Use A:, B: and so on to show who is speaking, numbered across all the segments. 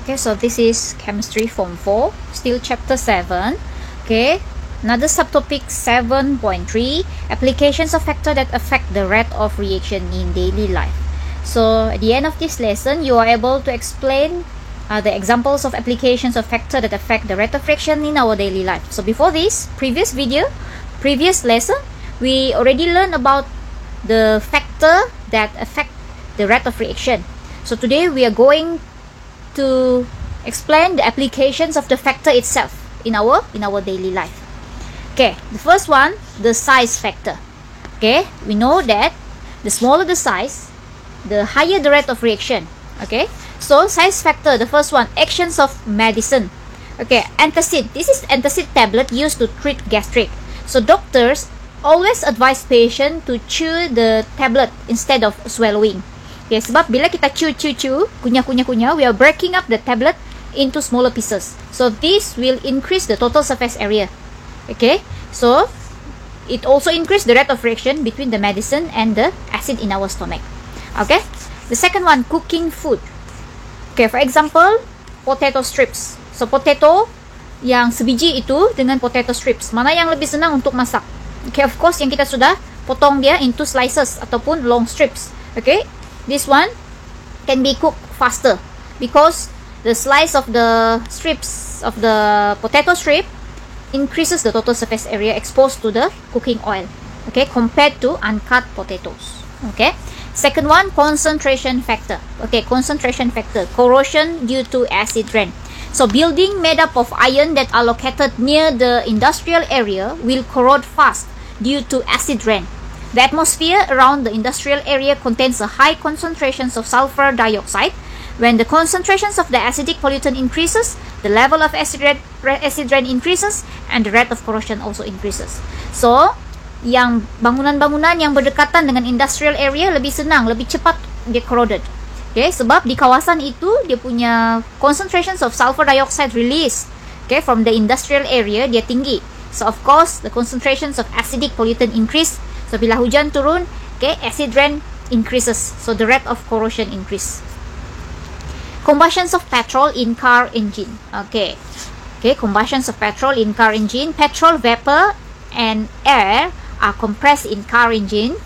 A: Okay, so this is Chemistry Form 4, still Chapter 7. Okay, another subtopic 7.3, applications of factors that affect the rate of reaction in daily life. So at the end of this lesson, you are able to explain the examples of applications of factors that affect the rate of reaction in our daily life. So before this, previous lesson, we already learned about the factor that affect the rate of reaction. So today we are going to explain the applications of the factor itself in our daily life. Okay, the first one, the size factor. Okay, we know that the smaller the size, the higher the rate of reaction. Okay, so size factor, the first one, actions of medicine. Okay, antacid. This is antacid tablet used to treat gastric. So doctors always advise patient to chew the tablet instead of swallowing. Okay, sebab bila kita chew, kunyah, we are breaking up the tablet into smaller pieces. So this will increase the total surface area. Okay, so it also increase the rate of reaction between the medicine and the acid in our stomach. Okay, the second one, cooking food. Okay, for example, potato strips. So potato yang sebiji itu dengan potato strips, mana yang lebih senang untuk masak? Okay, of course yang kita sudah potong dia into slices ataupun long strips. Okay, this one can be cooked faster because the slice of the strips of the potato strip increases the total surface area exposed to the cooking oil, okay, compared to uncut potatoes. Okay, second one, concentration factor. Okay, concentration factor, corrosion due to acid rain. So building made up of iron that are located near the industrial area will corrode fast due to acid rain. The atmosphere around the industrial area contains a high concentrations of sulfur dioxide. When the concentrations of the acidic pollutant increases, the level of acid rain increases and the rate of corrosion also increases. So, yang bangunan-bangunan yang berdekatan dengan industrial area lebih senang, lebih cepat dia corroded. Okay, sebab di kawasan itu dia punya concentrations of sulfur dioxide release, okay, from the industrial area dia tinggi. So of course the concentrations of acidic pollutant increase. So bila hujan turun, okay, acid rain increases. So the rate of corrosion increase. Combustions of petrol in car engine. Okay, combustions of petrol in car engine. Petrol vapor and air are compressed in car engine,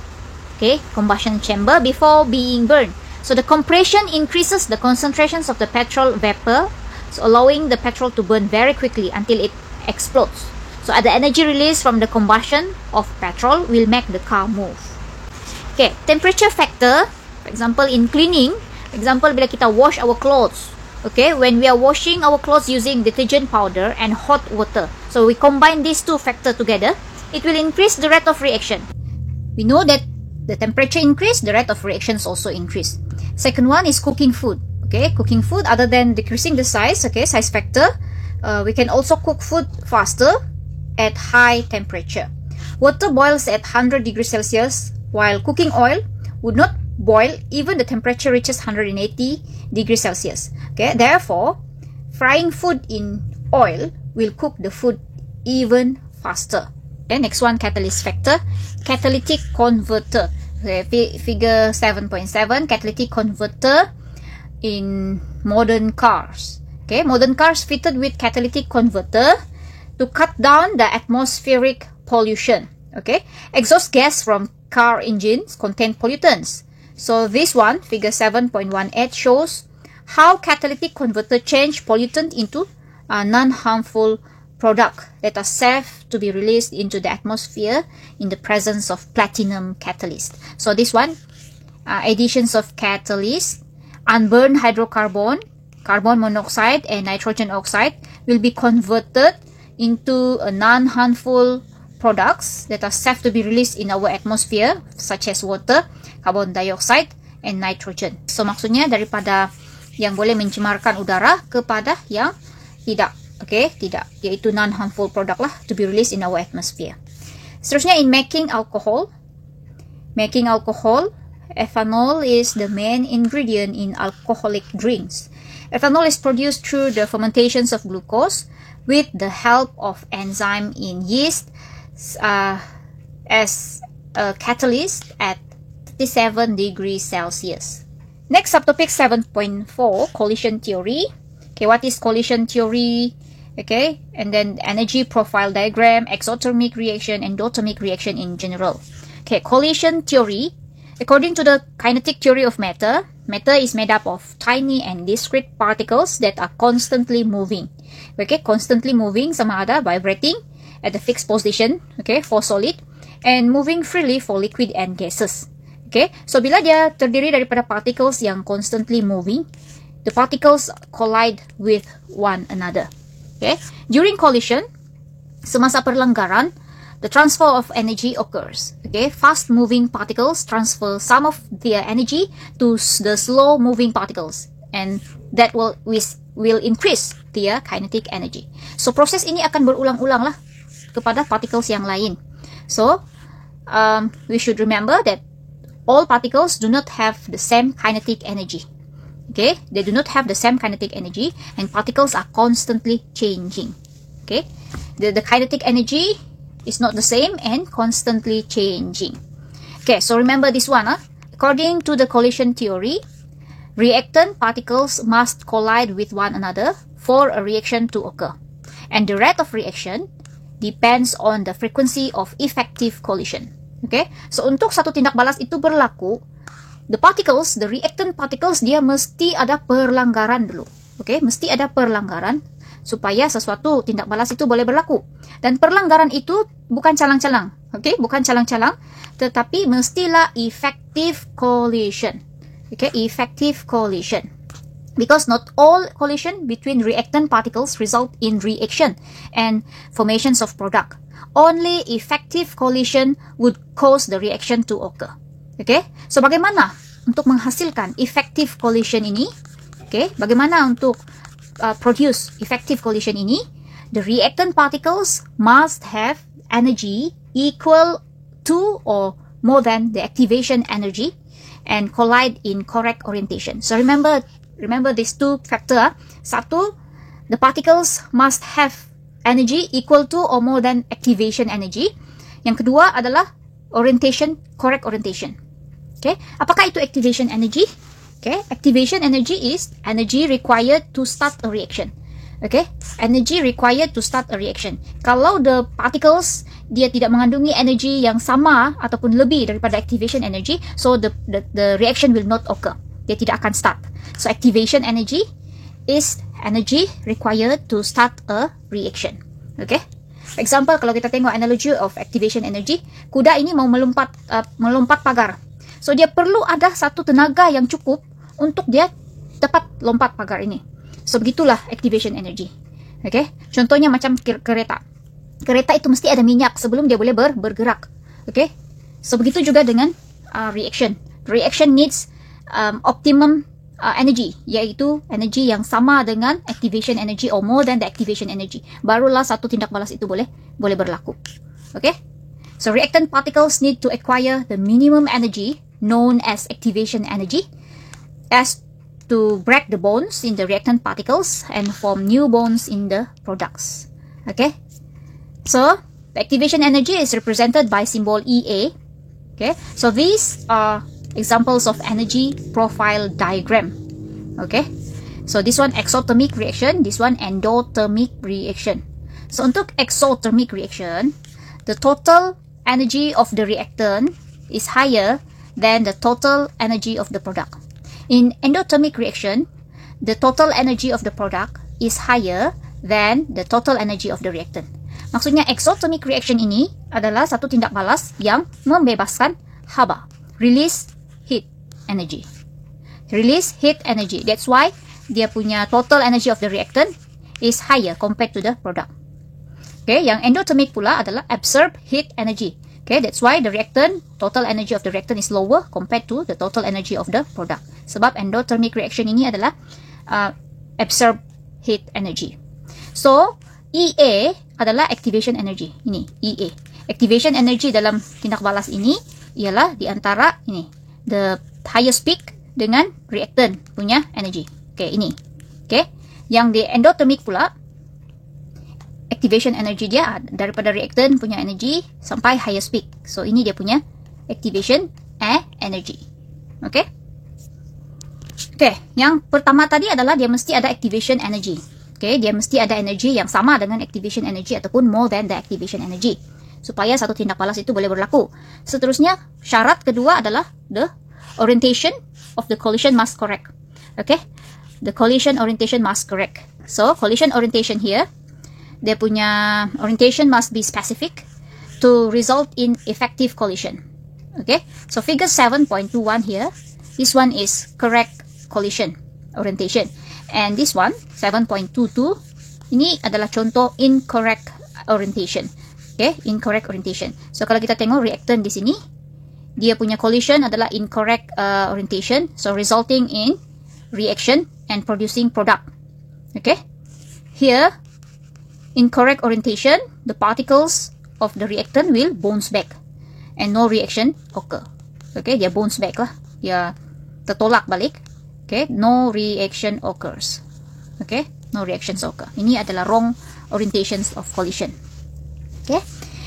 A: okay, combustion chamber before being burned. So the compression increases the concentrations of the petrol vapor, so allowing the petrol to burn very quickly until it explodes. So the energy released from the combustion of petrol will make the car move. Okay, temperature factor, for example in cleaning, for example bila kita wash our clothes, okay, when we are washing our clothes using detergent powder and hot water, so we combine these two factors together, it will increase the rate of reaction. We know that the temperature increase, the rate of reactions also increase. Second one is cooking food. Okay, cooking food, other than decreasing the size, okay, size factor, we can also cook food faster at high temperature. Water boils at 100 degrees Celsius, while cooking oil would not boil even the temperature reaches 180 degrees Celsius. Okay, therefore, frying food in oil will cook the food even faster. Okay, next one, catalyst factor, catalytic converter. Okay, figure 7.7, catalytic converter in modern cars. Okay, modern cars fitted with catalytic converter to cut down the atmospheric pollution. Okay, exhaust gas from car engines contain pollutants. So this one, figure 7.18, shows how catalytic converter change pollutant into a non-harmful product that are safe to be released into the atmosphere in the presence of platinum catalyst. So this one, additions of catalyst, unburned hydrocarbon, carbon monoxide and nitrogen oxide will be converted into a non-harmful products that are safe to be released in our atmosphere, such as water, carbon dioxide and nitrogen. So maksudnya daripada yang boleh mencemarkan udara kepada yang tidak. Okay, tidak, iaitu non-harmful product lah to be released in our atmosphere. Seterusnya, in making alcohol, ethanol is the main ingredient in alcoholic drinks. Ethanol is produced through the fermentations of glucose with the help of enzyme in yeast as a catalyst at 37 degrees Celsius. Next subtopic 7.4, collision theory. Okay, what is collision theory? Okay, and then energy profile diagram, exothermic reaction, endothermic reaction in general. Okay, collision theory. According to the kinetic theory of matter, matter is made up of tiny and discrete particles that are constantly moving. Okay, constantly moving sama ada vibrating at the fixed position, okay, for solid, and moving freely for liquid and gases. Okay, so bila dia terdiri daripada particles yang constantly moving, the particles collide with one another. Okay, during collision, semasa perlenggaran, the transfer of energy occurs. Okay, fast-moving particles transfer some of their energy to the slow-moving particles, and that will increase their kinetic energy. So proses ini akan berulang-ulang lah kepada particles yang lain. So we should remember that all particles do not have the same kinetic energy. Okay, they do not have the same kinetic energy, and particles are constantly changing. Okay, the kinetic energy is not the same and constantly changing. Okay, so remember this one. According to the collision theory, reactant particles must collide with one another for a reaction to occur, and the rate of reaction depends on the frequency of effective collision. Okay, so untuk satu tindak balas itu berlaku, the particles, the reactant particles, dia mesti ada perlanggaran dulu. Okay, mesti ada perlanggaran supaya sesuatu tindak balas itu boleh berlaku. Dan perlanggaran itu bukan calang-calang. Okay, bukan calang-calang, tetapi mestilah effective collision. Okay, effective collision. Because not all collision between reactant particles result in reaction and formations of product. Only effective collision would cause the reaction to occur. Okay, so bagaimana untuk menghasilkan effective collision ini? Okay, bagaimana untuk produce effective collision ini? The reactant particles must have energy equal to or more than the activation energy and collide in correct orientation. So remember these two factors. Satu, the particles must have energy equal to or more than activation energy. Yang kedua adalah orientation, correct orientation. Okay, apakah itu activation energy? Okay, activation energy is energy required to start a reaction. Okay, energy required to start a reaction. Kalau the particles dia tidak mengandungi energy yang sama ataupun lebih daripada activation energy, so the reaction will not occur. Dia tidak akan start. So activation energy is energy required to start a reaction. Okay, example kalau kita tengok analogy of activation energy, kuda ini mau melompat pagar. So dia perlu ada satu tenaga yang cukup untuk dia dapat lompat pagar ini. So begitulah activation energy. Okay, contohnya macam kereta. Kereta itu mesti ada minyak sebelum dia boleh bergerak. Okay, so begitu juga dengan reaction. Reaction needs optimum energy, yaitu energy yang sama dengan activation energy or more than the activation energy. Barulah satu tindak balas itu boleh berlaku. Okay, so reactant particles need to acquire the minimum energy known as activation energy as to break the bonds in the reactant particles and form new bonds in the products. Okay, so the activation energy is represented by symbol EA. Okay, so these are examples of energy profile diagram. Okay, so this one exothermic reaction, this one endothermic reaction. So untuk exothermic reaction, the total energy of the reactant is higher than the total energy of the product. In endothermic reaction, the total energy of the product is higher than the total energy of the reactant. Maksudnya exothermic reaction ini adalah satu tindak balas yang membebaskan haba, release heat energy. Release heat energy. That's why dia punya total energy of the reactant is higher compared to the product. Okay, yang endothermic pula adalah absorb heat energy. Okay, that's why the reactant, total energy of the reactant is lower compared to the total energy of the product. Sebab endothermic reaction ini adalah absorb heat energy. So, EA adalah activation energy. Ini, EA. Activation energy dalam tindak balas ini ialah di antara ini, the highest peak dengan reactant punya energy. Okay, ini. Okay, yang di endothermic pula, activation energy dia daripada reactant punya energy sampai highest peak. So, ini dia punya activation energy. Okay? Okay, yang pertama tadi adalah dia mesti ada activation energy. Okay, dia mesti ada energy yang sama dengan activation energy ataupun more than the activation energy, supaya satu tindak balas itu boleh berlaku. Seterusnya, syarat kedua adalah the orientation of the collision must correct. Okay, the collision orientation must correct. So, collision orientation here, dia punya orientation must be specific to result in effective collision. Okay, so figure 7.21 here, this one is correct collision orientation, and this one 7.22 ini adalah contoh incorrect orientation. Okay, incorrect orientation. So kalau kita tengok reactant di sini, dia punya collision adalah incorrect orientation, so resulting in reaction and producing product. Okay, here incorrect orientation, the particles of the reactant will bounce back and no reaction occur. Okay, dia bounce back lah, dia tertolak balik. Okay, no reaction occurs. Okay, no reactions occur. Ini adalah wrong orientations of collision. Okay,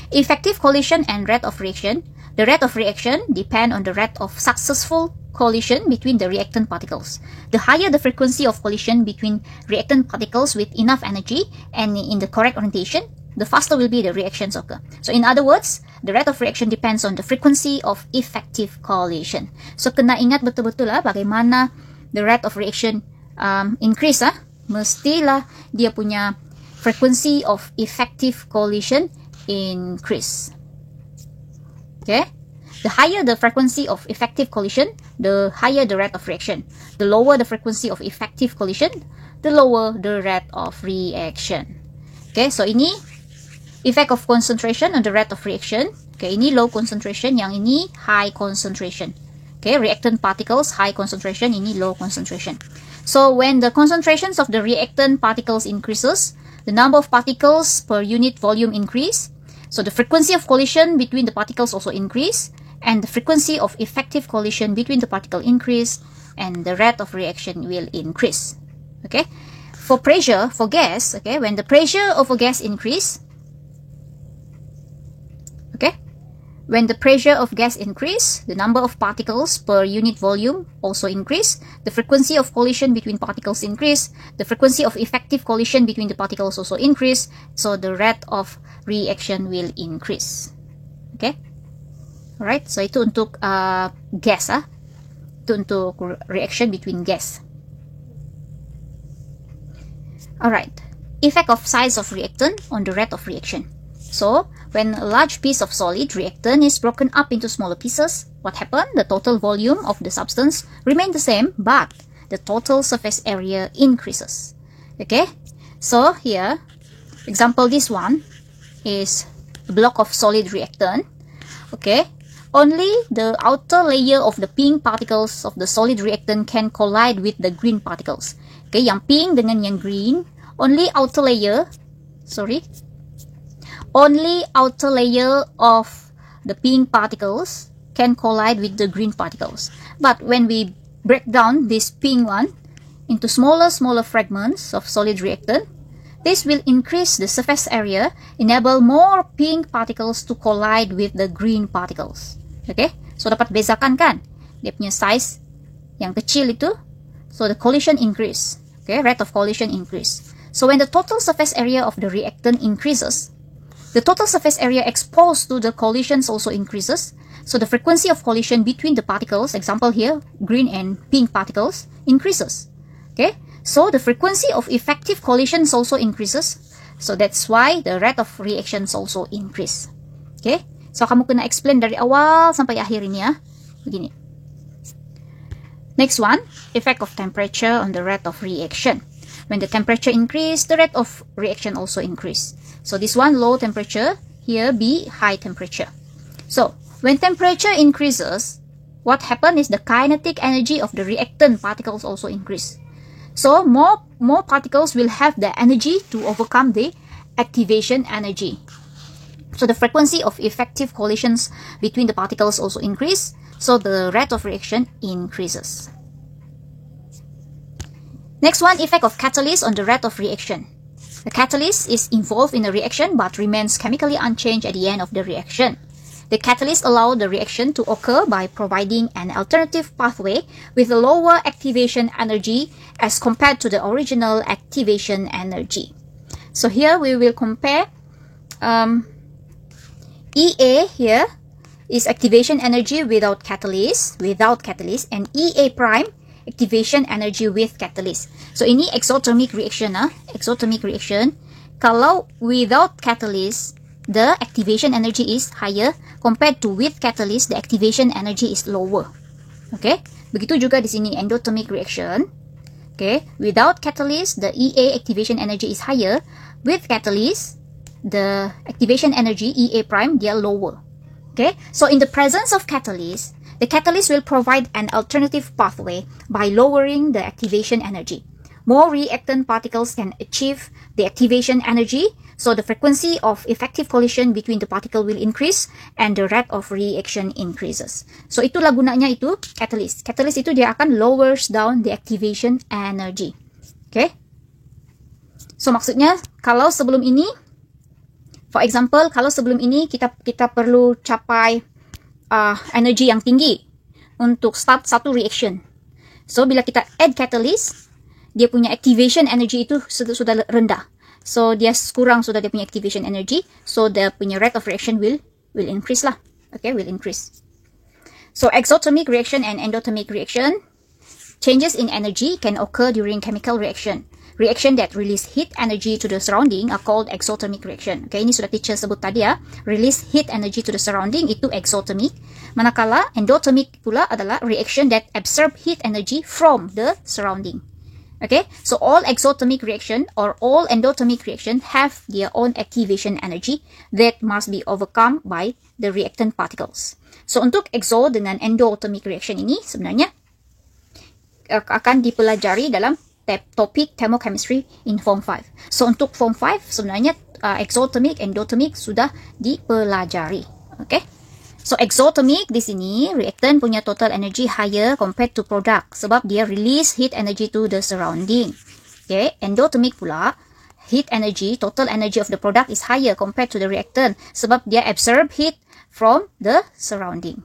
A: effective collision and rate of reaction. The rate of reaction depend on the rate of successful collision between the reactant particles. The higher the frequency of collision between reactant particles with enough energy and in the correct orientation, the faster will be the reactions occur. So in other words, the rate of reaction depends on the frequency of effective collision. So kena ingat betul-betul lah bagaimana the rate of reaction increase lah. Mestilah dia punya frequency of effective collision increase. Okay, the higher the frequency of effective collision, the higher the rate of reaction. The lower the frequency of effective collision, the lower the rate of reaction. Okay, so ini effect of concentration on the rate of reaction. Okay, ini low concentration, yang ini high concentration. Okay, reactant particles high concentration, ini low concentration. So when the concentrations of the reactant particles increases, the number of particles per unit volume increase. So the frequency of collision between the particles also increase, and the frequency of effective collision between the particle increase, and the rate of reaction will increase. Okay, for pressure, for gas, okay, when the pressure of a gas increase, okay, when the pressure of gas increase, the number of particles per unit volume also increase, the frequency of collision between particles increase, the frequency of effective collision between the particles also increase, so the rate of reaction will increase. Okay, alright, so itu untuk gas itu untuk reaction between gas. Alright, effect of size of reactant on the rate of reaction. So, when a large piece of solid reactant is broken up into smaller pieces, what happened? The total volume of the substance remains the same, but the total surface area increases. Okay, so here, example this one is a block of solid reactant. Okay, only the outer layer of the pink particles of the solid reactant can collide with the green particles. Okay, yang pink dengan yang green, only outer layer of the pink particles can collide with the green particles. But when we break down this pink one into smaller fragments of solid reactant, this will increase the surface area, enable more pink particles to collide with the green particles. Okay, so dapat bezakan kan dia punya size yang kecil itu, so the collision increase. Okay, rate of collision increase. So when the total surface area of the reactant increases, the total surface area exposed to the collisions also increases. So the frequency of collision between the particles, example here, green and pink particles, increases. Okay, so the frequency of effective collisions also increases. So that's why the rate of reactions also increase. Okay, so kamu kena explain dari awal sampai akhir ini ya. Begini. Next one, effect of temperature on the rate of reaction. When the temperature increase, the rate of reaction also increase. So this one low temperature, here be high temperature. So when temperature increases, what happens is the kinetic energy of the reactant particles also increase. So more particles will have the energy to overcome the activation energy. So the frequency of effective collisions between the particles also increase. So the rate of reaction increases. Next one, effect of catalyst on the rate of reaction. The catalyst is involved in the reaction but remains chemically unchanged at the end of the reaction. The catalyst allows the reaction to occur by providing an alternative pathway with a lower activation energy as compared to the original activation energy. So here we will compare EA here is activation energy without catalyst, and EA prime activation energy with catalyst. So ini exothermic reaction, exothermic reaction. Kalau without catalyst, the activation energy is higher compared to with catalyst, the activation energy is lower. Okay, begitu juga di sini endothermic reaction. Okay, without catalyst, the EA activation energy is higher. With catalyst, the activation energy EA prime dia lower. Okay, so in the presence of catalyst, the catalyst will provide an alternative pathway by lowering the activation energy. More reactant particles can achieve the activation energy, so the frequency of effective collision between the particle will increase and the rate of reaction increases. So itulah gunanya itu catalyst. Catalyst itu dia akan lowers down the activation energy. Okay. So maksudnya kalau sebelum ini, for example, kalau sebelum ini kita perlu capai energy yang tinggi untuk start satu reaction. So bila kita add catalyst, dia punya activation energy itu sudah rendah. So dia kurang sudah dia punya activation energy. So dia punya rate of reaction will increase lah. Okay, will increase. So exothermic reaction and endothermic reaction, changes in energy can occur during chemical reaction. Reaction that release heat energy to the surrounding are called exothermic reaction. Okay, ini sudah teacher sebut tadi ya. Release heat energy to the surrounding itu exothermic. Manakala endothermic pula adalah reaction that absorb heat energy from the surrounding. Okay, so all exothermic reaction or all endothermic reaction have their own activation energy that must be overcome by the reactant particles. So untuk exo dengan endothermic reaction ini sebenarnya akan dipelajari dalam topik thermochemistry in form 5. So untuk form 5 sebenarnya exothermic, endothermic sudah dipelajari. Okay. So exothermic di sini reactant punya total energy higher compared to product sebab dia release heat energy to the surrounding. Okay, endothermic pula heat energy, total energy of the product is higher compared to the reactant sebab dia absorb heat from the surrounding.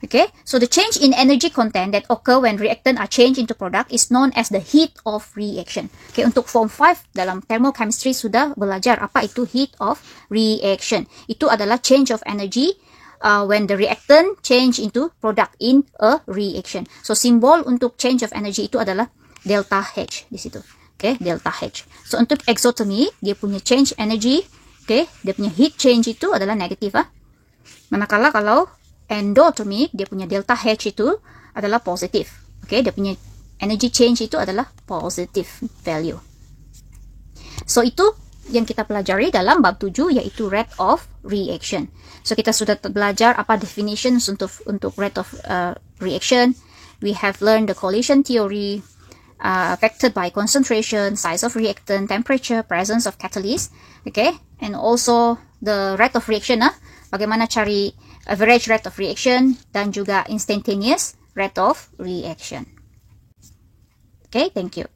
A: Okay, so the change in energy content that occur when reactant are changed into product is known as the heat of reaction. Okay, untuk form 5 dalam thermochemistry sudah belajar apa itu heat of reaction. Itu adalah change of energy when the reactant change into product in a reaction. So simbol untuk change of energy itu adalah delta H di situ. Okay, delta H. So untuk exothermic dia punya change energy, okay, dia punya heat change itu adalah negatif Manakala kalau endothermic dia punya delta H itu adalah positif. Okay, dia punya energy change itu adalah positive value. So itu yang kita pelajari dalam bab 7 yaitu rate of reaction. So kita sudah belajar apa definitions untuk rate of reaction. We have learned the collision theory affected by concentration, size of reactant, temperature, presence of catalyst. Okay, and also the rate of reaction. Bagaimana cari average rate of reaction dan juga instantaneous rate of reaction. Okay, thank you.